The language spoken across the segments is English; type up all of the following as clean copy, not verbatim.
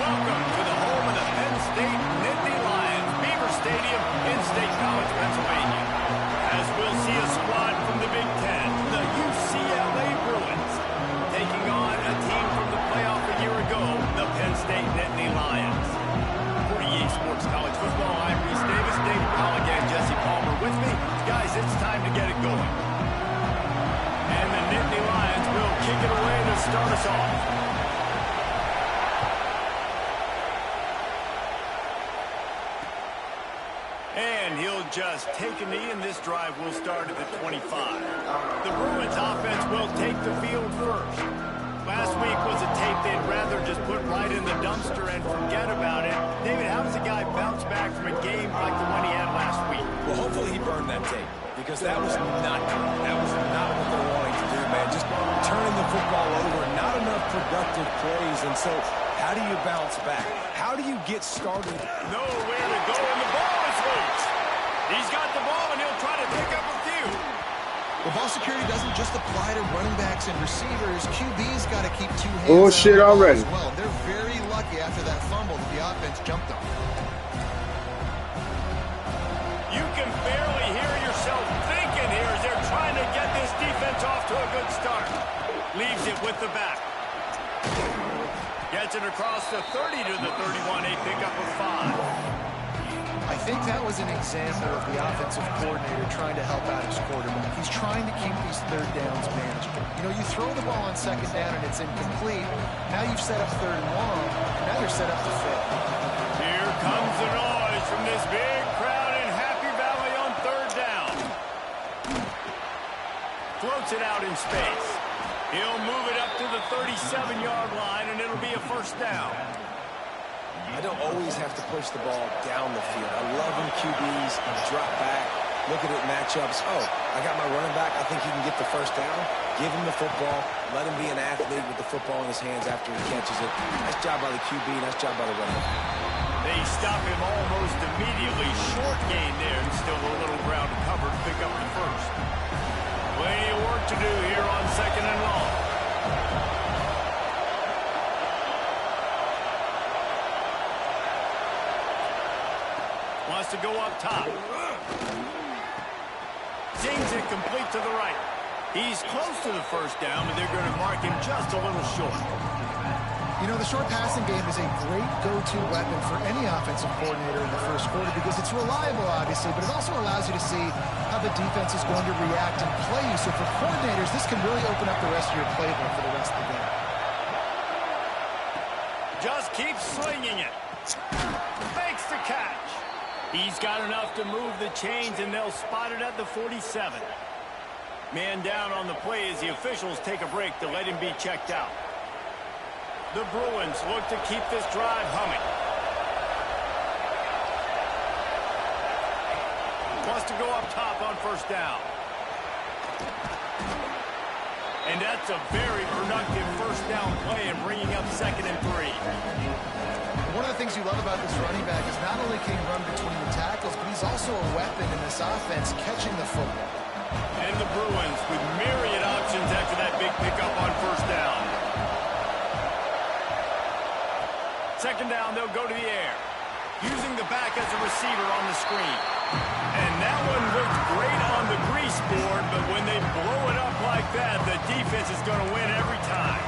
welcome to the home of the Penn State Nittany Lions, Beaver Stadium in State College, Pennsylvania. As we'll see a squad from the Big Ten, the UCLA Bruins, taking on a team from the playoff a year ago, the Penn State Nittany Lions. For EA Sports College Football, I'm Reese Davis, David Pollock, and Jesse Palmer with me. Guys, it's time to get it going. And the Nittany Lions will kick it away to start us off. And he'll just take a knee, and this drive will start at the 25. The Bruins offense will take the field first. Last week was a tape they'd rather just put right in the dumpster and forget about it. David, how does a guy bounce back from a game like the one he had last week? Well, hopefully he burned that tape, because that was not good. That was not what they're wanting to do, man. Just turning the football over, not enough productive plays. And so how do you bounce back? How do you get started? Nowhere to go, and the ball is loose. He's got the ball, and he'll try to pick up a few. Well, ball security doesn't just apply to running backs and receivers. QB's got to keep two hands Oh, out shit, of the ball already. as well. They're very lucky after that fumble that the offense jumped on. You can barely hear yourself thinking here as they're trying to get this defense off to a good start. Leaves it with the back. Gets it across the 30 to the 31, a pickup of 5. I think that was an example of the offensive coordinator trying to help out his quarterback. He's trying to keep these third downs manageable. You know, you throw the ball on second down and it's incomplete. Now you've set up third and long, and now you're set up to fail. Here comes the noise from this big crowd in Happy Valley on third down. Floats it out in space. He'll move it up to the 37-yard line, and it'll be a first down. I don't always have to push the ball down the field. I love when QBs drop back, look at it matchups. Oh, I got my running back. I think he can get the first down. Give him the football. Let him be an athlete with the football in his hands after he catches it. Nice job by the QB. Nice job by the running back. They stop him almost immediately. Short gain there, and still a little ground to cover to pick up the first. Plenty of work to do here on second and long. Wants to go up top. Zings it complete to the right. He's close to the first down, but they're going to mark him just a little short. You know, the short passing game is a great go-to weapon for any offensive coordinator in the first quarter because it's reliable, obviously, but it also allows you to see how the defense is going to react and play you. So for coordinators, this can really open up the rest of your playbook for the rest of the game. Just keep slinging it. Makes the catch. He's got enough to move the chains, and they'll spot it at the 47. Man down on the play as the officials take a break to let him be checked out. The Bruins look to keep this drive humming. Wants to go up top on first down. And that's a very productive first down play and bringing up 2nd and 3. One of the things you love about this running back is not only can he run between the tackles, but he's also a weapon in this offense catching the football. And the Bruins with myriad options after that big pickup on first down. Second down, they'll go to the air. Using the back as a receiver on the screen. And that one looked great on the grease board, but when they blow it up like that, the defense is going to win every time.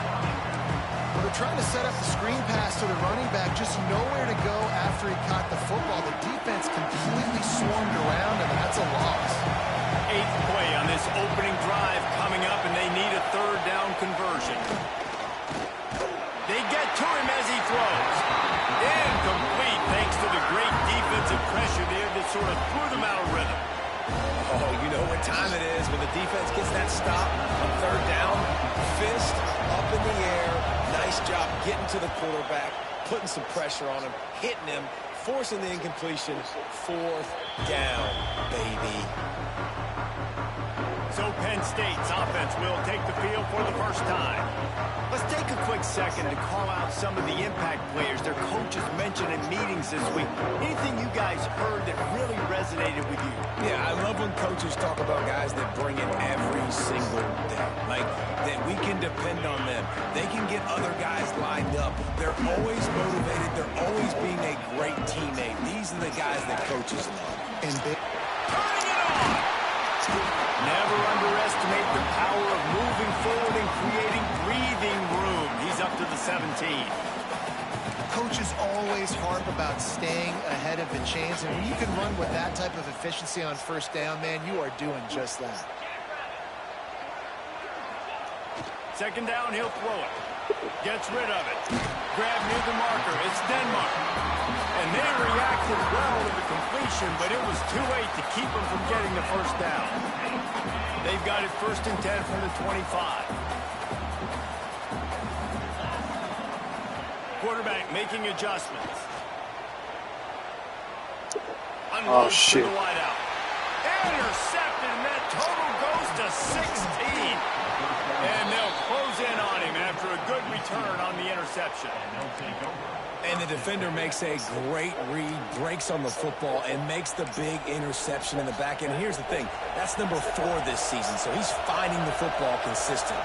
Well, they're trying to set up the screen pass to the running back, just nowhere to go after he caught the football. The defense completely swarmed around him, and that's a loss. 8th play on this opening drive coming up, and they need a third down conversion. They get to him as he throws. Incomplete thanks to the great defensive pressure there that sort of threw them out of rhythm. Oh, you know what time it is when the defense gets that stop on third down. Fist up in the air. Nice job getting to the quarterback, putting some pressure on him, hitting him, forcing the incompletion. 4th down, baby. So Penn State's offense will take the field for the first time. Let's take a quick second to call out some of the impact players their coaches mentioned in meetings this week. Anything you guys heard that really resonated with you? Yeah, I love when coaches talk about guys that bring it every single day. Like, that we can depend on them. They can get other guys lined up. They're always motivated. They're always being a great teammate. These are the guys that coaches love. And they Turning it on! Never underestimate the power of moving forward and creating breathing room. He's up to the 17. coaches always harp about staying ahead of the chains, and when you can run with that type of efficiency on first down, man, you are doing just that. Second down, he'll throw it. Gets rid of it. Grab near the marker. It's Denmark. And they reacted well to the completion, but it was too late to keep them from getting the first down. They've got it 1st and 10 from the 25. Quarterback making adjustments. Oh, shit. To the wideout. Intercepted, and that total goes to 16. And they'll close in on him after a good return on the interception. And the defender makes a great read, breaks on the football, and makes the big interception in the back end. Here's the thing, that's number 4 this season, so he's finding the football consistently.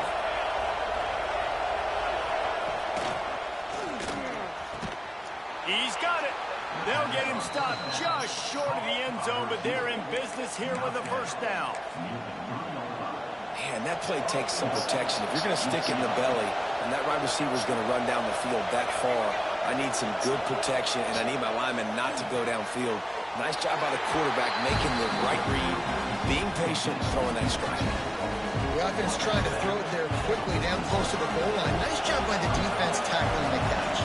He's got it. They'll get him stopped just short of the end zone, but they're in business here with a first down. Man, that play takes some protection. If you're going to stick it in the belly and that wide receiver is going to run down the field that far, I need some good protection, and I need my lineman not to go downfield. Nice job by the quarterback making the right read, being patient, throwing that strike. The offense trying to throw it there quickly down close to the goal line. Nice job by the defense tackling the catch.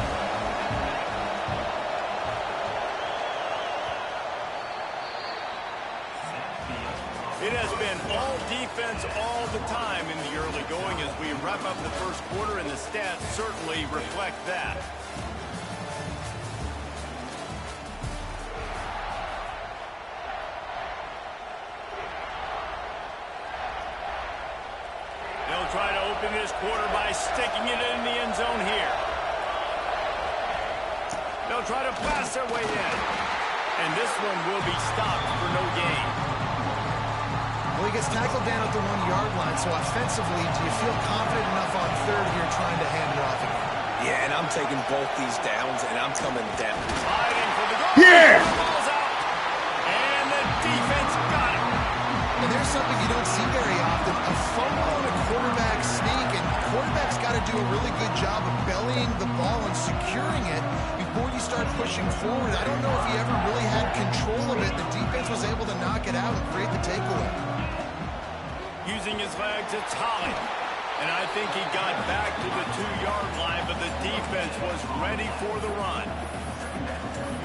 It has been all defense all the time in the early going as we wrap up the first quarter, and the stats certainly reflect that. They'll try to open this quarter by sticking it in the end zone here. They'll try to pass their way in. And this one will be stopped for no gain. Well, he gets tackled down at the 1-yard line, so offensively, do you feel confident enough on third here trying to hand it off again? Yeah, and I'm taking both these downs, and I'm coming down. Sliding for the goal. Yeah! The ball's out. And the defense got it. And there's something you don't see very often, a fumble on a quarterback sneak, and the quarterback's got to do a really good job of bellying the ball and securing it before you start pushing forward. I don't know if he ever really had control of it. The defense was able to knock it out and create the takeaway. Using his legs, it's Holly. And I think he got back to the 2-yard line, but the defense was ready for the run.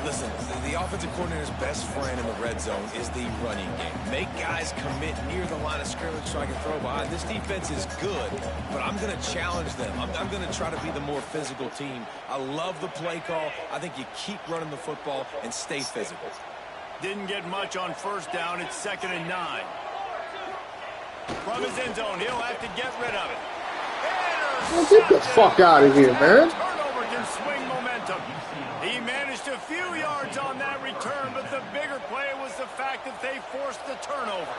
Listen, the offensive coordinator's best friend in the red zone is the running game. Make guys commit near the line of scrimmage so I can throw behind. This defense is good, but I'm going to challenge them. I'm going to try to be the more physical team. I love the play call. I think you keep running the football and stay physical. Didn't get much on first down. It's 2nd and 9. From his end zone, he'll have to get rid of it. Get the fuck out of here, man. Turnover can swing momentum. He managed a few yards on that return, but the bigger play was the fact that they forced the turnover.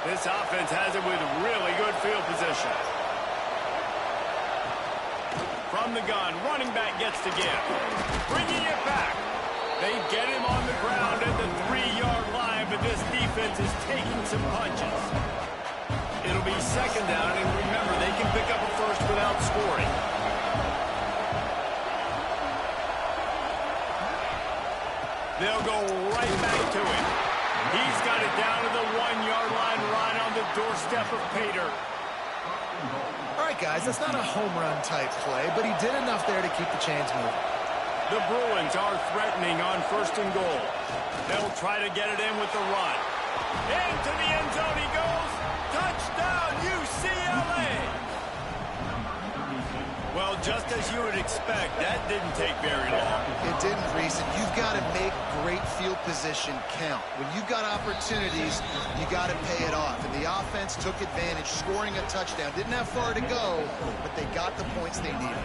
This offense has it with really good field position. From the gun, running back gets to give. Bringing it back. They get him on the ground at the 3-yard line, but this defense is taking some punches. It'll be 2nd down, and remember, they can pick up a first without scoring. They'll go right back to him. He's got it down to the 1-yard line, right on the doorstep of Pater. All right, guys, that's not a home run type play, but he did enough there to keep the chains moving. The Bruins are threatening on 1st and goal. They'll try to get it in with the run. Into the end zone he goes. Touchdown, UCLA! Well, just as you would expect, that didn't take very long. It didn't, Reese, and you've got to make great field position count. When you've got opportunities, you got to pay it off. And the offense took advantage, scoring a touchdown. Didn't have far to go, but they got the points they needed.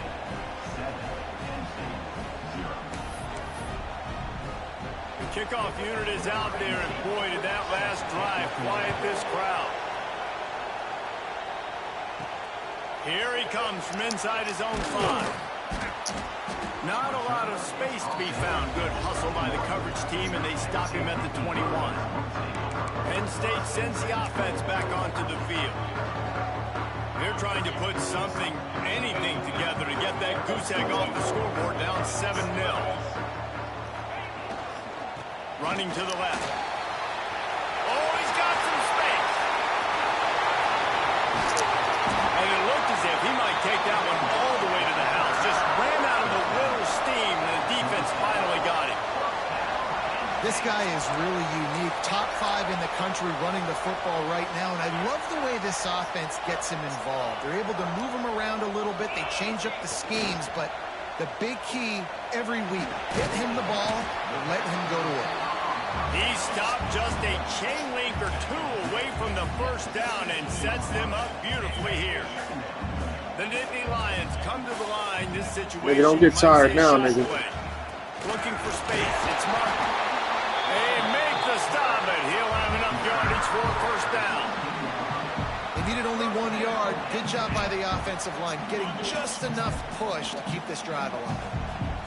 The kickoff unit is out there, and boy, did that last drive quiet this crowd. Here he comes from inside his own 5. Not a lot of space to be found. Good hustle by the coverage team, and they stop him at the 21. Penn State sends the offense back onto the field. They're trying to put something, anything together to get that goose egg off the scoreboard, down 7-0. Running to the left. Oh, he's got some space. And it looked as if he might take that one all the way to the house. Just ran out of the little steam, and the defense finally got him. This guy is really unique. Top 5 in the country running the football right now, and I love the way this offense gets him involved. They're able to move him around a little bit. They change up the schemes, but the big key every week, get him the ball and let him go to work. He stopped just a chain link or 2 away from the first down and sets them up beautifully here. The Nittany Lions come to the line. This situation, nigga, don't get tired now, nigga. Looking for space. It's Mark. They make the stop, but he'll have enough yardage for a first down. They needed only 1 yard. Good job by the offensive line, getting just enough push to keep this drive alive.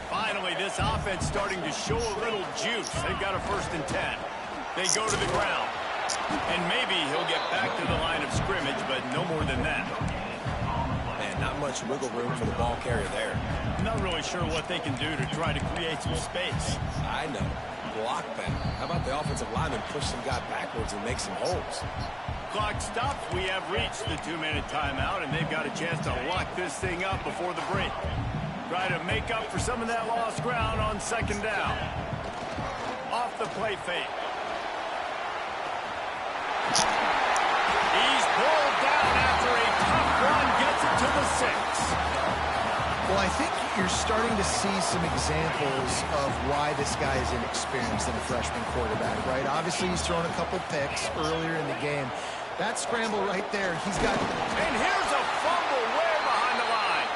Finally, this offense starting to show a little juice. They've got a 1st and 10. They go to the ground. And maybe he'll get back to the line of scrimmage, but no more than that. Man, not much wiggle room for the ball carrier there. I'm not really sure what they can do to try to create some space. I know. Block that. How about the offensive lineman push some guy backwards and make some holes? Clock stops. We have reached the 2-minute timeout, and they've got a chance to lock this thing up before the break. Try to make up for some of that lost ground on 2nd down. Off the play fake. He's pulled down after a tough run. Gets it to the 6. Well, I think you're starting to see some examples of why this guy is inexperienced in a freshman quarterback, right? Obviously, he's thrown a couple picks earlier in the game. That scramble right there, he's got... And here's a fumble way behind the line.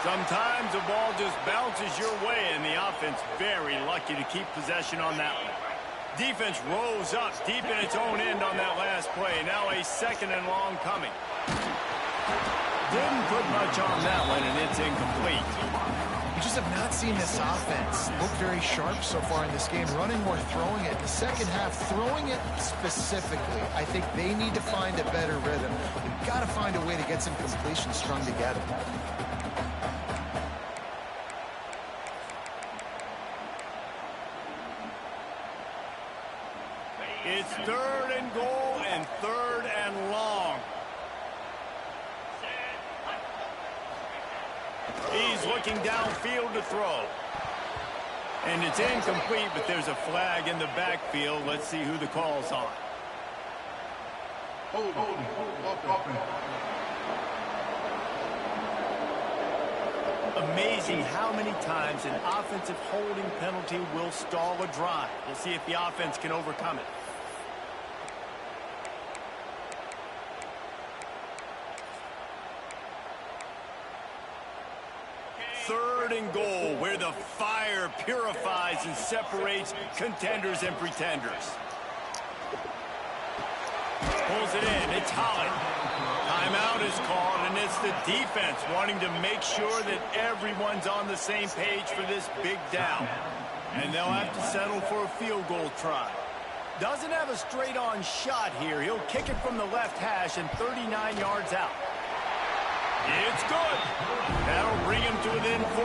Sometimes the ball just bounces your way, and the offense very lucky to keep possession on that one. Defense rose up deep in its own end on that last play. Now a 2nd and long coming. Didn't put much on that one, and it's incomplete. You just have not seen this offense look very sharp so far in this game, running or throwing it. The second half, throwing it specifically, I think they need to find a better rhythm. They've got to find a way to get some completions strung together. It's 3rd and goal and 3rd and long. He's looking downfield to throw. And it's incomplete, but there's a flag in the backfield. Let's see who the call's on. Amazing how many times an offensive holding penalty will stall a drive. We'll see if the offense can overcome it. Third and goal, where the fire purifies and separates contenders and pretenders. Pulls it in. It's Holland. Timeout is called, and it's the defense wanting to make sure that everyone's on the same page for this big down. And they'll have to settle for a field goal try. Doesn't have a straight-on shot here. He'll kick it from the left hash and 39 yards out. It's good. That'll bring him to within 4.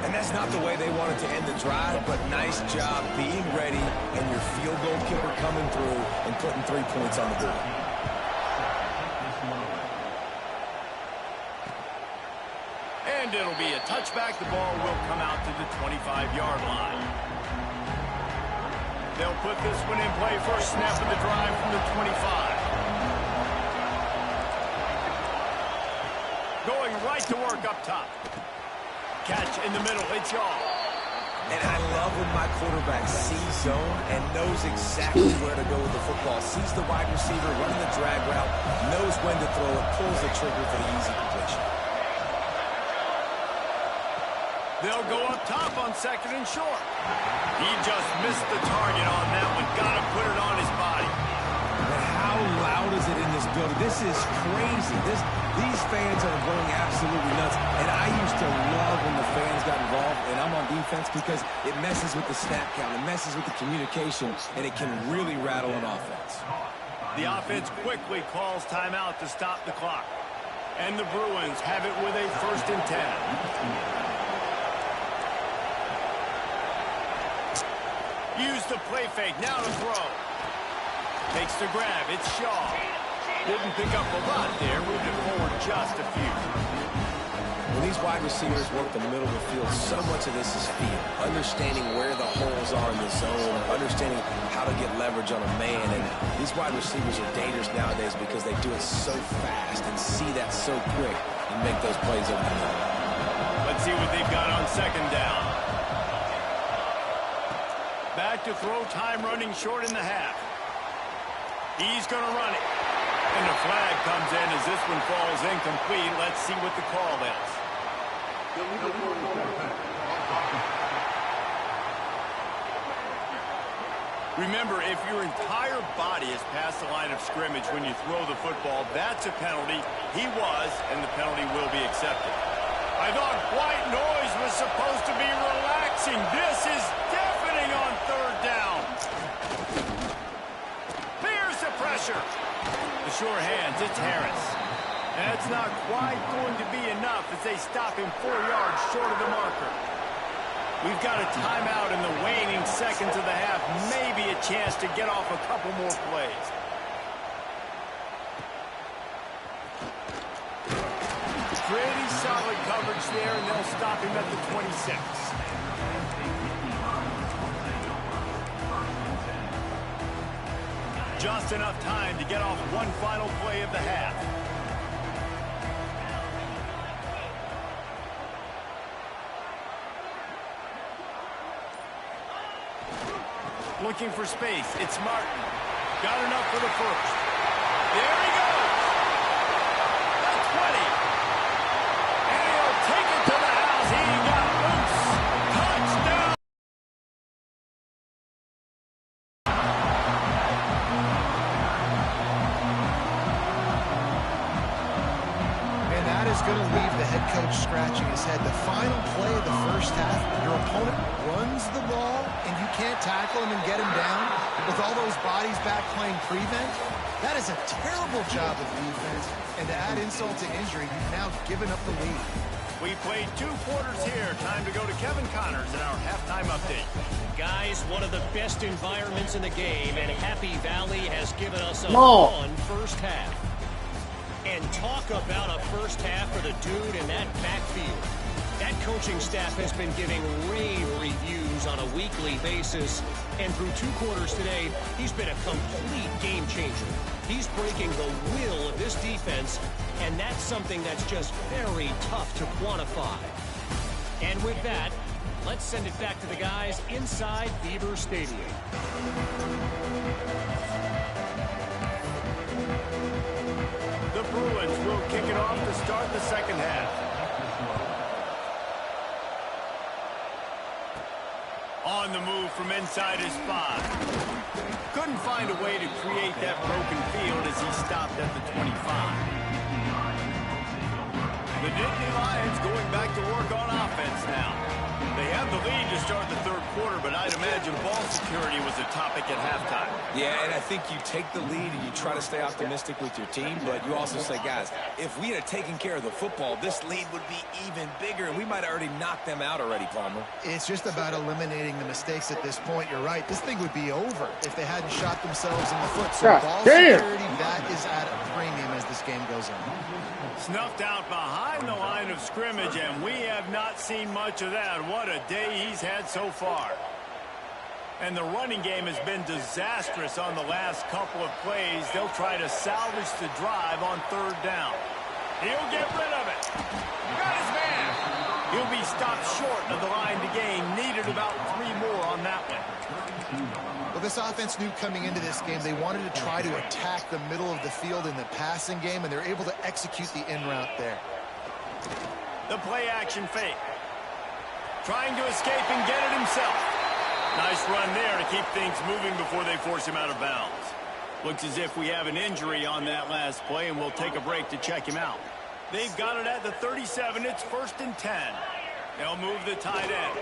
And that's not the way they wanted to end the drive, but nice job being ready and your field goal kicker coming through and putting 3 points on the board. And it'll be a touchback. The ball will come out to the 25-yard line. They'll put this one in play. First snap of the drive from the 25. Going right to work up top. Catch in the middle. It's Yaw. And I love when my quarterback sees zone and knows exactly where to go with the football. Sees the wide receiver running the drag route, knows when to throw it, pulls the trigger for the easy completion. They'll go up top on 2nd and short. He just missed the target on that one. Got to put it on his body. And how loud is it in this building? This is crazy. These fans are going absolutely nuts. And I used to love when the fans got involved, and I'm on defense because it messes with the snap count. It messes with the communication, and it can really rattle an offense. The offense quickly calls timeout to stop the clock. And the Bruins have it with a 1st and 10. Use the play fake, now to throw. Takes the grab, it's Shaw. Didn't pick up a lot there, moved it forward just a few. When these wide receivers work the middle of the field, so much of this is feel. Understanding where the holes are in the zone, understanding how to get leverage on a man. And these wide receivers are dangerous nowadays because they do it so fast and see that so quick and make those plays over the middle. Let's see what they've got on 2nd down. Back to throw, time running short in the half. He's going to run it. And the flag comes in as this one falls incomplete. Let's see what the call is. Remember, if your entire body is past the line of scrimmage when you throw the football, that's a penalty. He was, and the penalty will be accepted. I thought white noise was supposed to be relaxing. This is deafening on 3rd down. Here's the pressure. The sure hands, it's Harris. That's not quite going to be enough as they stop him 4 yards short of the marker. We've got a timeout in the waning seconds of the half. Maybe a chance to get off a couple more plays. Pretty solid coverage there, and they'll stop him at the 26. Just enough time to get off one final play of the half. Looking for space. It's Martin. Got enough for the 1st. There he goes. At 20. And he'll take it to the house. He got loose. Touchdown. And that is going to leave the head coach scratching his head. The final play of the 1st half, your opponent runs the ball, and you can't tackle him and get him down with all those bodies back playing prevent. That is a terrible job of defense, and to add insult to injury, you've now given up the lead. We played 2 quarters here. Time to go to Kevin Connors in our halftime update. Guys, one of the best environments in the game, and Happy Valley has given us a No. fun 1st half. And talk about a 1st half for the dude in that backfield. That coaching staff has been giving rave reviews on a weekly basis. And through 2 quarters today, he's been a complete game changer. He's breaking the will of this defense, and that's something that's just very tough to quantify. And with that, let's send it back to the guys inside Beaver Stadium. The Bruins will kick it off to start the 2nd half. On the move from inside his spot. Couldn't find a way to create that broken field as he stopped at the 25. The Nittany Lions going back to work on offense now. They have the lead to start the 3rd quarter, but I'd imagine ball security was a topic at halftime. Yeah, and I think you take the lead and you try to stay optimistic with your team, but you also say, guys, if we had taken care of the football, this lead would be even bigger, and we might have already knocked them out already, Palmer. It's just about eliminating the mistakes at this point. You're right. This thing would be over if they hadn't shot themselves in the foot. So God ball damn. security, that is at a premium as this game goes on. Snuffed out behind the line of scrimmage, and we have not seen much of that. What a day he's had so far. And the running game has been disastrous on the last couple of plays. They'll try to salvage the drive on 3rd down. He'll get rid of it. Got his man. He'll be stopped short of the line to gain. Needed about this offense knew coming into this game they wanted to try to attack the middle of the field in the passing game, and they're able to execute the in route there. The play action fake. Trying to escape and get it himself. Nice run there to keep things moving before they force him out of bounds. Looks as if we have an injury on that last play, and we'll take a break to check him out. They've got it at the 37. It's 1st and 10. They'll move the tight end.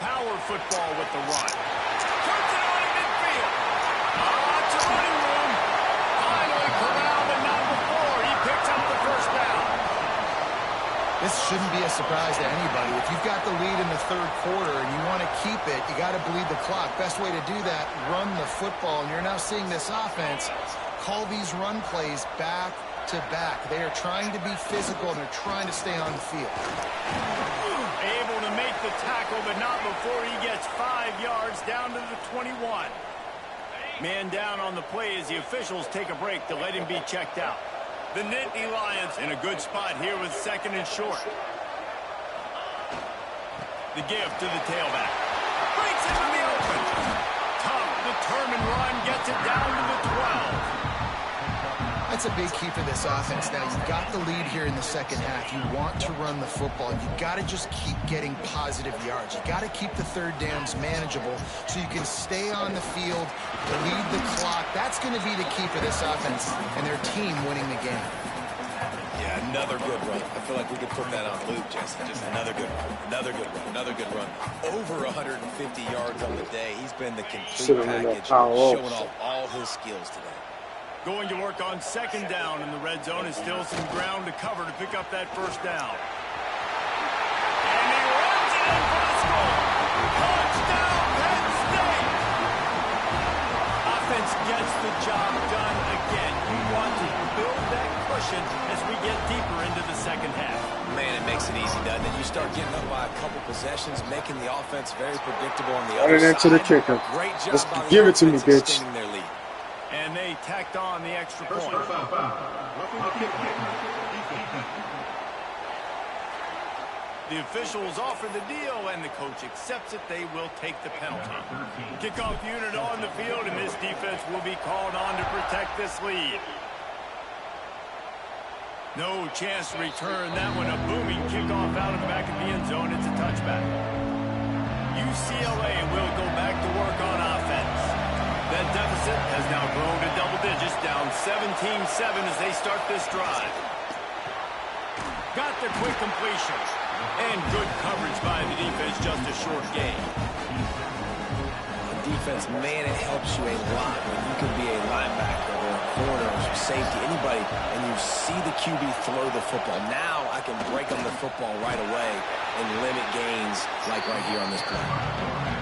Power football with the run. Turns it on in midfield. Lots of running room. Finally corralled, but not before. He picks up the first down. This shouldn't be a surprise to anybody. If you've got the lead in the third quarter and you want to keep it, you got to bleed the clock. Best way to do that, run the football. And you're now seeing this offense call these run plays back to back. They are trying to be physical, and they're trying to stay on the field. Able to make the tackle, but not before he gets 5 yards down to the 21. Man down on the play as the officials take a break to let him be checked out. The Nittany Lions in a good spot here with 2nd and short. The give to the tailback. Breaks into the open. Tough, determined run, gets it down to the 12. That's a big key for this offense. Now, you've got the lead here in the second half. You want to run the football. You've got to just keep getting positive yards. You've got to keep the third downs manageable so you can stay on the field, lead the clock. That's going to be the key for this offense and their team winning the game. Yeah, another good run. I feel like we could put that on loop, Jesse. Just another good run, another good run, another good run. Over 150 yards on the day. He's been the complete package, showing off all his skills today. Going to work on 2nd down in the red zone. Is still some ground to cover to pick up that first down. And he runs it in for the score. Touchdown, Penn State! Offense gets the job done again. You want to build that cushion as we get deeper into the second half. Man, it makes it easy, doesn't it? You start getting up by a couple possessions, making the offense very predictable on the other side. Into the kicker. Great job. Just give it to me, bitch. Their lead. And they tacked on the extra point. The officials offer the deal, and the coach accepts it. They will take the penalty. Kickoff unit on the field, and this defense will be called on to protect this lead. No chance to return that one. A booming kickoff out of the back of the end zone. It's a touchback. UCLA will go back to work on offense. That deficit has now grown to double digits, down 17-7 as they start this drive. Got the quick completion. And good coverage by the defense, just a short game. Defense, man, it helps you a lot when you can be a linebacker or a corner or safety, anybody, and you see the QB throw the football. Now I can break on the football right away and limit gains like right here on this play.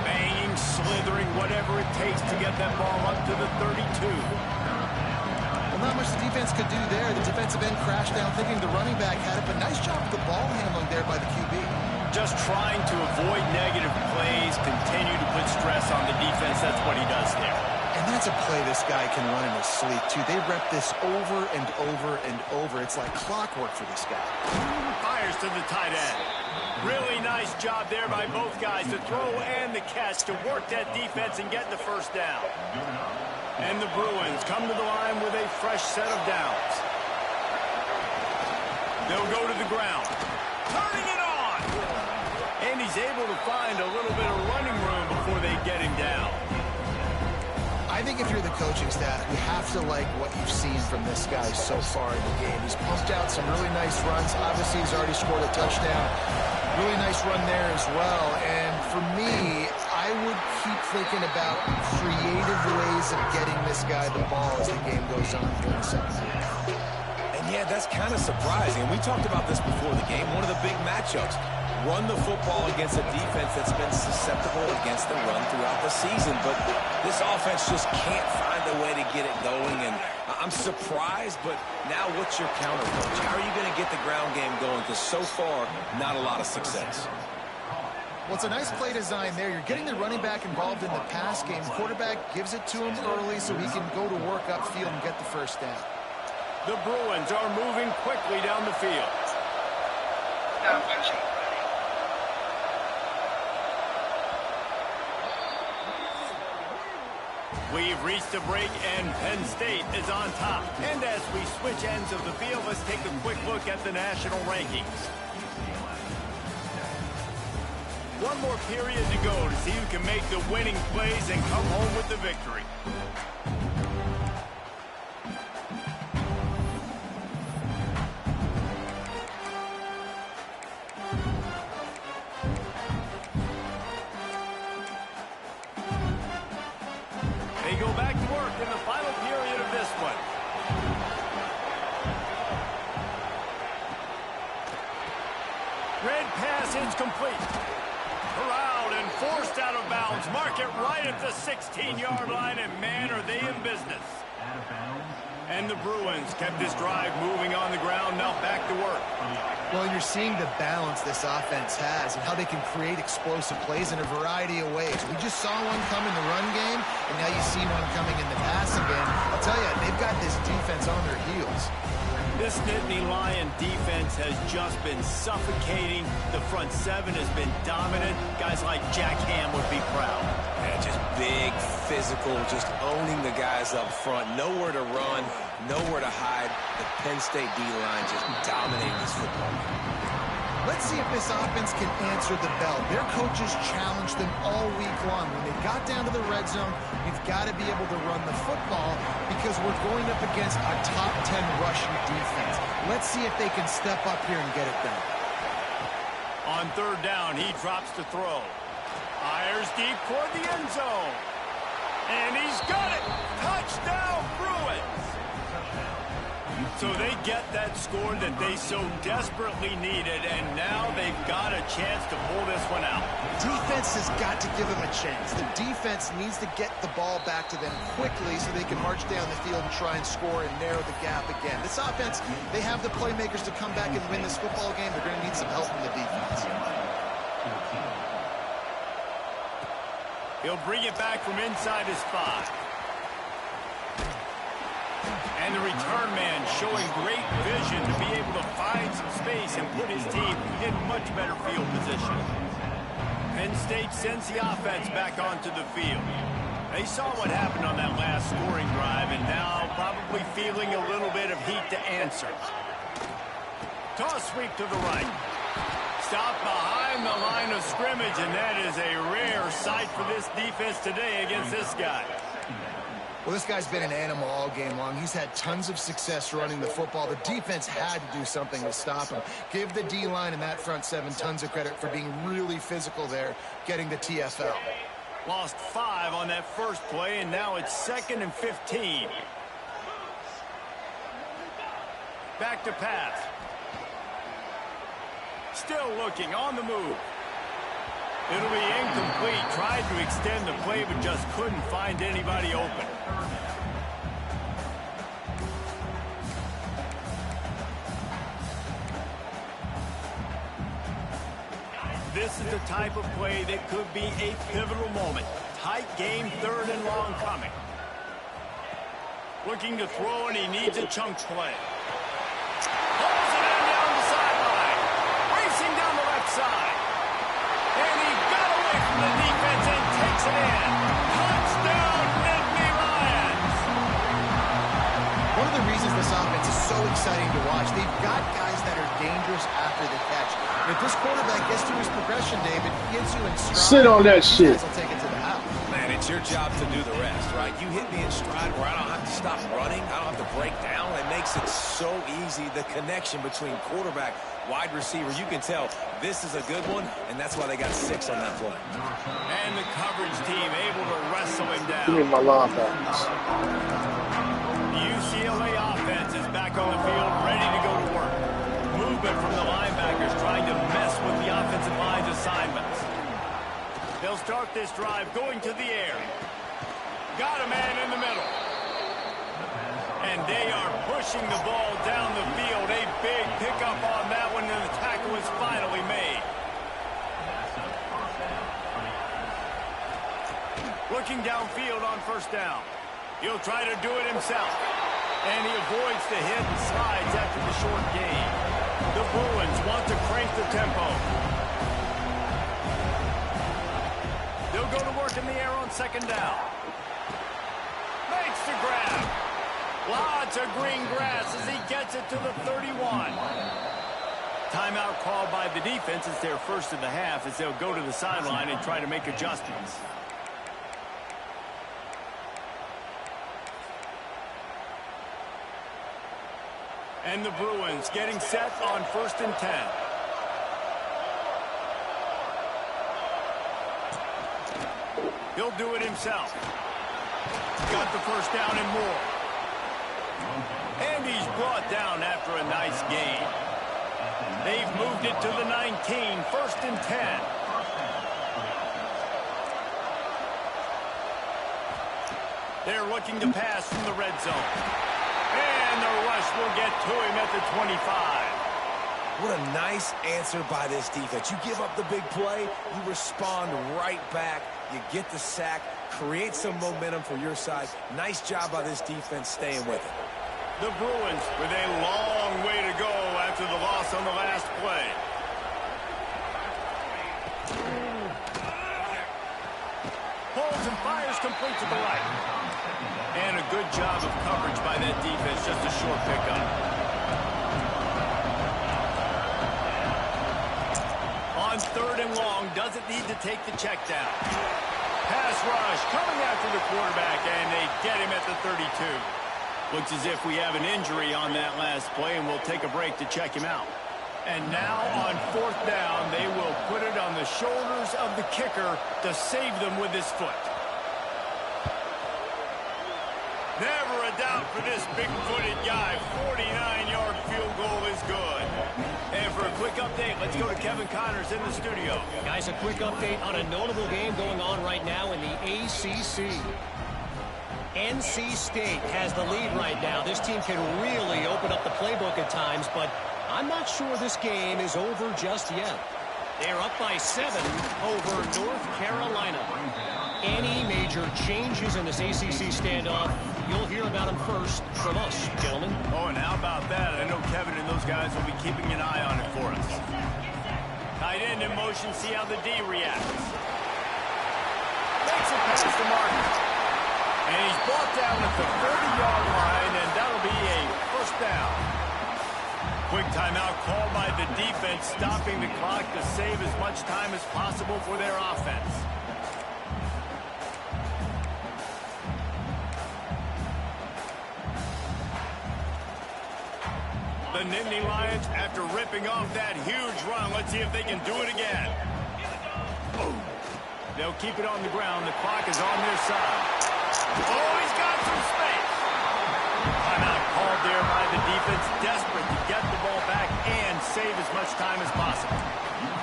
Banging, slithering, whatever it takes to get that ball up to the 32. Well, not much the defense could do there. The defensive end crashed down thinking the running back had it, but nice job with the ball handling there by the QB. Just trying to avoid negative plays, continue to put stress on the defense. That's what he does there. And that's a play this guy can run in his sleep, too. They rep this over and over and over. It's like clockwork for this guy. Fires to the tight end. Really nice job there by both guys, the throw and the catch, to work that defense and get the first down. And the Bruins come to the line with a fresh set of downs. They'll go to the ground. Turning it on! And he's able to find a little bit of running room before they get him down. I think if you're the coaching staff, you have to like what you've seen from this guy so far in the game. He's pumped out some really nice runs. Obviously, he's already scored a touchdown. Really nice run there as well. And for me, I would keep thinking about creative ways of getting this guy the ball as the game goes on during the second half. And yeah, that's kind of surprising. We talked about this before the game. One of the big matchups. Run the football against a defense that's been susceptible against the run throughout the season. But this offense just can't find a way to get it going. And I'm surprised, but now what's your counter, coach? How are you going to get the ground game going? Because so far, not a lot of success. Well, it's a nice play design there. You're getting the running back involved in the pass game. Quarterback gives it to him early so he can go to work upfield and get the first down. The Bruins are moving quickly down the field. We've reached a break, and Penn State is on top. And as we switch ends of the field, let's take a quick look at the national rankings. One more period to go to see who can make the winning plays and come home with the victory. They go back to work in the final period of this one. Red pass is complete. Corralled and forced out of bounds. Mark it right at the 16-yard line, and man, are they in business. And the Bruins kept this drive moving on the ground, now back to work. Well, you're seeing the balance this offense has and how they can create explosive plays in a variety of ways. We just saw one come in the run game, and now you see one coming in the passing game. I'll tell you, they've got this defense on their heels. This Nittany Lion defense has just been suffocating. The front seven has been dominant. Guys like Jack Ham would be proud. Yeah, just big, physical, just owning the guys up front. Nowhere to run, nowhere to hide. The Penn State D-line just dominating this football game. Let's see if this offense can answer the bell. Their coaches challenged them all week long. When they got down to the red zone, you've got to be able to run the football because we're going up against a top 10 rushing defense. Let's see if they can step up here and get it done. On third down, he drops to throw. Fires deep toward the end zone. And he's got it. Touchdown, Bruins. So they get that score that they so desperately needed, and now they've got a chance to pull this one out. Defense has got to give them a chance. The defense needs to get the ball back to them quickly so they can march down the field and try and score and narrow the gap again. This offense, they have the playmakers to come back and win this football game. They're going to need some help from the defense. He'll bring it back from inside his 5. And the return man showing great vision to be able to find some space and put his team in much better field position. Penn State sends the offense back onto the field. They saw what happened on that last scoring drive and now probably feeling a little bit of heat to answer. Toss sweep to the right. Stop behind the line of scrimmage, and that is a rare sight for this defense today against this guy. Well, this guy's been an animal all game long. He's had tons of success running the football. The defense had to do something to stop him. Give the D-line and that front seven tons of credit for being really physical there, getting the TFL. Lost 5 on that first play, and now it's 2nd and 15. Back to pass. Still looking on the move. It'll be incomplete. Tried to extend the play, but just couldn't find anybody open. This is the type of play that could be a pivotal moment. Tight game, 3rd and long coming. Looking to throw, and he needs a chunk play. Pulls it in down the sideline. Racing down the left side. And he got away from the defense and takes it in. Touchdown, Nittany Lions. One of the reasons this offense is so exciting to watch, they've got guys that are dangerous after the catch. And if this quarterback gets through his progression, David, he gets you in stride. Sit on that shit. Will take it to the house. Man, it's your job to do the rest, right? You hit me in stride where I don't have to stop running. I don't have to break down. It makes it so easy, the connection between quarterback, wide receiver. You can tell this is a good one, and that's why they got 6 on that play. And the coverage team able to wrestle him down. Give me my linebackers. The UCLA offense is back on the field, ready to go to work. Movement from the linebackers trying to mess with the offensive line's assignments. They'll start this drive going to the air. Got a man in the middle. And they are pushing the ball down the field. A big pickup on that one, and the tackle was finally made. Looking downfield on 1st down. He'll try to do it himself. And he avoids the hit and slides after the short gain. The Bruins want to crank the tempo. They'll go to work in the air on 2nd down. makes the grab. Lots of green grass as he gets it to the 31. Timeout called by the defense. It's their first of the half as they'll go to the sideline and try to make adjustments. And the Bruins getting set on 1st and 10. He'll do it himself. Got the first down and more. And he's brought down after a nice gain. They've moved it to the 19, 1st and 10. They're looking to pass from the red zone. And the rush will get to him at the 25. What a nice answer by this defense. You give up the big play, you respond right back, you get the sack, create some momentum for your side. Nice job by this defense staying with it. The Bruins with a long way to go after the loss on the last play. Holds and fires complete to the right. And a good job of coverage by that defense, just a short pickup. On 3rd and long, doesn't need to take the check down. Pass rush coming after the quarterback, and they get him at the 32. Looks as if we have an injury on that last play, and we'll take a break to check him out. And now on 4th down, they will put it on the shoulders of the kicker to save them with his foot. Never a doubt for this big-footed guy. 49-yard field goal is good. And for a quick update, let's go to Kevin Connors in the studio. Guys, a quick update on a notable game going on right now in the ACC. NC State has the lead right now. This team can really open up the playbook at times, but I'm not sure this game is over just yet. They're up by 7 over North Carolina. Any major changes in this ACC standoff, you'll hear about them first from us, gentlemen. Oh, and how about that? I know Kevin and those guys will be keeping an eye on it for us. Tight end in motion, see how the D reacts. Makes a pass to Martin. And he's brought down at the 30-yard line, and that'll be a 1st down. Quick timeout called by the defense, stopping the clock to save as much time as possible for their offense. The Nittany Lions, after ripping off that huge run, let's see if they can do it again. They'll keep it on the ground. The clock is on their side. Oh, he's got some space. Timeout called there by the defense, desperate to get the ball back and save as much time as possible.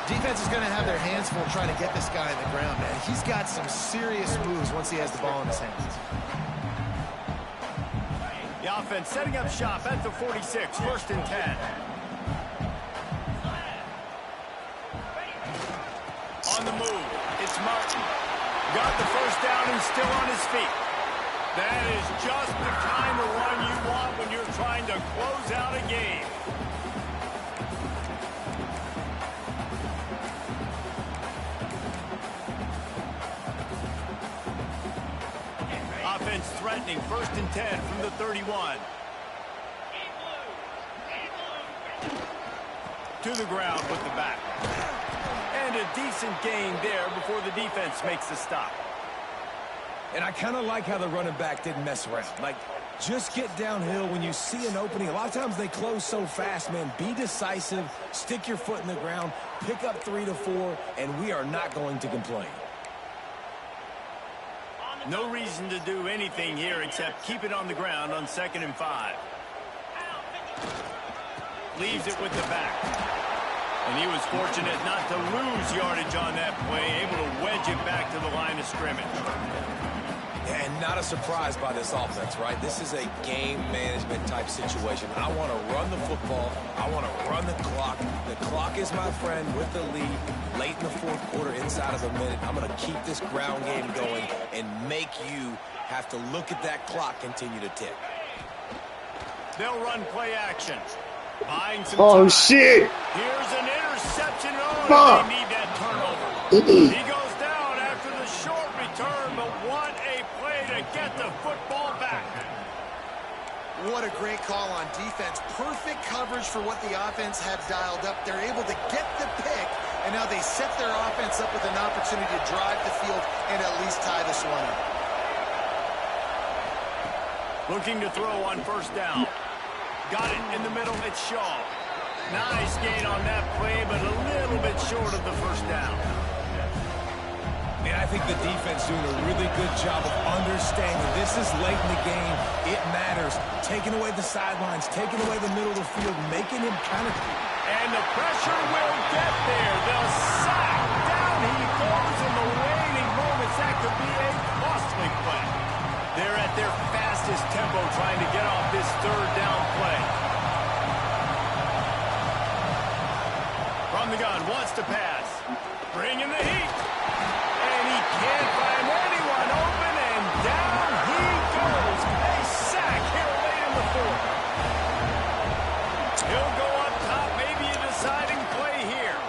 Defense is going to have their hands full trying to get this guy on the ground, man. He's got some serious moves once he has the ball in his hands. The offense setting up shop at the 46, 1st and 10. On the move, it's Martin. Got the first down and still on his feet. That is just the kind of run you want when you're trying to close out a game. Offense threatening, 1st and 10 from the 31. To the ground with the back. And a decent gain there before the defense makes the stop. And I kind of like how the running back didn't mess around. Like, just get downhill when you see an opening. A lot of times they close so fast, man. Be decisive, stick your foot in the ground, pick up 3 to 4, and we are not going to complain. No reason to do anything here except keep it on the ground on 2nd and 5. Leaves it with the back. And he was fortunate not to lose yardage on that play, able to wedge it back to the line of scrimmage. And not a surprise by this offense, right? This is a game management type situation. I want to run the football. I want to run the clock. The clock is my friend with the lead. Late in the 4th quarter, inside of a minute, I'm going to keep this ground game going and make you have to look at that clock continue to tick. They'll run play action. Buying some Oh, time. shit. Here's an interception. Oh, Fuck. they need that turnover. He goes down after the short return, but what a great play to get the football back. What a great call on defense. Perfect coverage for what the offense had dialed up. They're able to get the pick, and now they set their offense up with an opportunity to drive the field and at least tie this one up. Looking to throw on first down. Got it in the middle. It's Shaw. Nice gain on that play, but a little bit short of the first down. And I think the defense doing a really good job of understanding this is late in the game. It matters. Taking away the sidelines, taking away the middle of the field, making him kind of... And the pressure will get there. The sack. Down he goes in the waning moments. That could be a costly play. They're at their fastest tempo trying to get off this third down play. From the gun, wants to pass. Bringing the heat. And he can't find anyone open, and down he goes. A sack here late in the fourth. He'll go up top, maybe a deciding play here.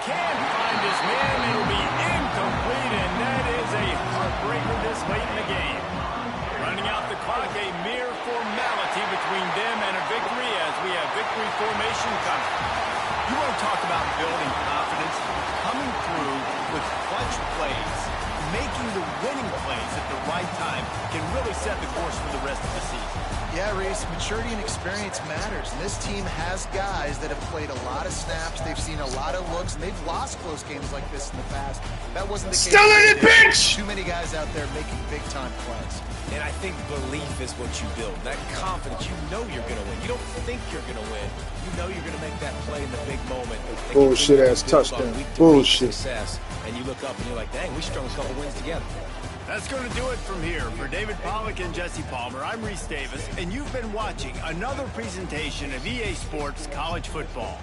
Can't find his man. It'll be incomplete, and that is a heartbreaker this late in the game. Running out the clock, a mere formality between them and a victory as we have victory formation coming. You want to talk about building confidence? Coming through with clutch plays, making the winning plays at the right time can really set the course for the rest of the season. Yeah, Reese, maturity and experience matters. And this team has guys that have played a lot of snaps. They've seen a lot of looks, and they've lost close games like this in the past. That wasn't the case. Still in it, bitch! Too many guys out there making big-time plays. And I think belief is what you build. That confidence, you know you're going to win. You don't think you're going to win. You know you're going to make that play in the big moment. Bullshit-ass touchdown. Bullshit. Success, and you look up and you're like, dang, we strung a couple wins together. That's going to do it from here. For David Pollack and Jesse Palmer, I'm Reese Davis, and you've been watching another presentation of EA Sports College Football.